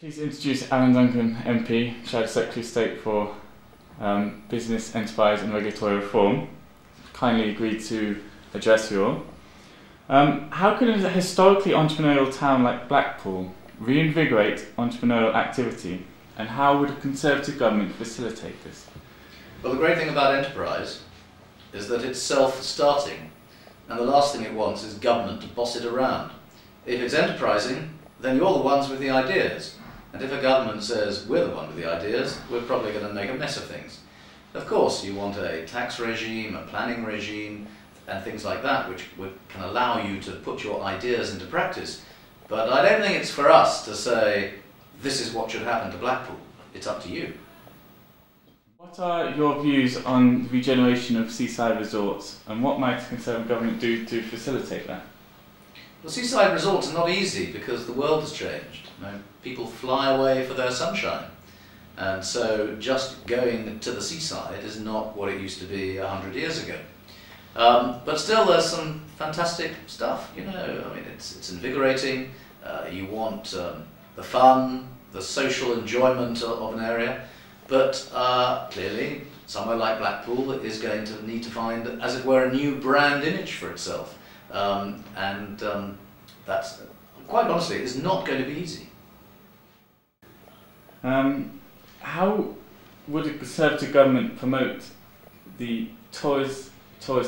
Please introduce Alan Duncan, MP, Shadow Secretary of State for Business, Enterprise and Regulatory Reform. Kindly agreed to address you all. How can a historically entrepreneurial town like Blackpool reinvigorate entrepreneurial activity, and how would a Conservative government facilitate this? Well, the great thing about enterprise is that it's self-starting, and the last thing it wants is government to boss it around. If it's enterprising, then you're the ones with the ideas. And if a government says, we're the one with the ideas, we're probably going to make a mess of things. Of course, you want a tax regime, a planning regime, and things like that, which can allow you to put your ideas into practice. But I don't think it's for us to say, this is what should happen to Blackpool. It's up to you. What are your views on the regeneration of seaside resorts, and what might the Conservative government do to facilitate that? Well, seaside resorts are not easy because the world has changed. You know, people fly away for their sunshine. And so just going to the seaside is not what it used to be 100 years ago. But still there's some fantastic stuff, you know. I mean, it's invigorating. You want the fun, the social enjoyment of an area. But clearly, somewhere like Blackpool is going to need to find, as it were, a new brand image for itself. That's, quite honestly, is not going to be easy. How would a Conservative government promote the tourist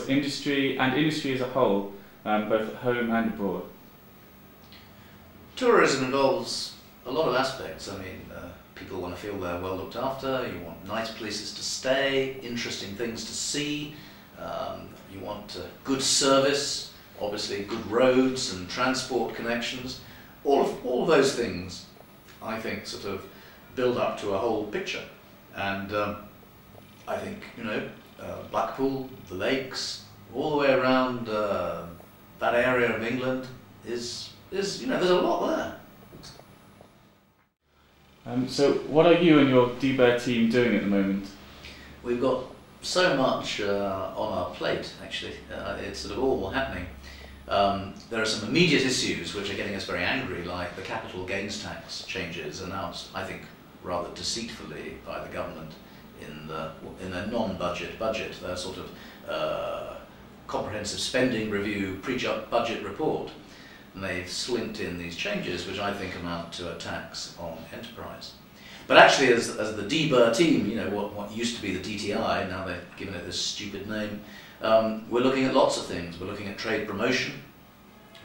industry and industry as a whole, both at home and abroad? Tourism involves a lot of aspects. I mean, people want to feel they're well looked after, you want nice places to stay, interesting things to see, you want good service, obviously good roads and transport connections. All of those things, I think, sort of build up to a whole picture. And I think, you know, Blackpool, the lakes, all the way around that area of England is, you know, there's a lot there. So what are you and your DBER team doing at the moment? We've got so much on our plate, actually. It's sort of all happening. There are some immediate issues which are getting us very angry, like the capital gains tax changes announced, I think, rather deceitfully by the government in their non-budget budget, their sort of comprehensive spending review pre-budget report. And they've slinked in these changes, which I think amount to a tax on enterprise. But actually, as the DBER team, you know, what used to be the DTI, now they've given it this stupid name, we're looking at lots of things. We're looking at trade promotion,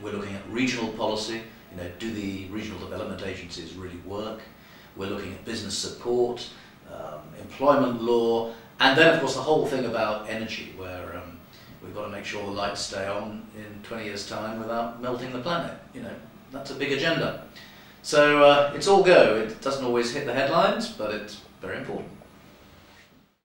we're looking at regional policy, you know, do the regional development agencies really work? We're looking at business support, employment law, and then of course the whole thing about energy, where we've got to make sure the lights stay on in 20 years' time without melting the planet. You know, that's a big agenda. So it's all go. It doesn't always hit the headlines, but it's very important.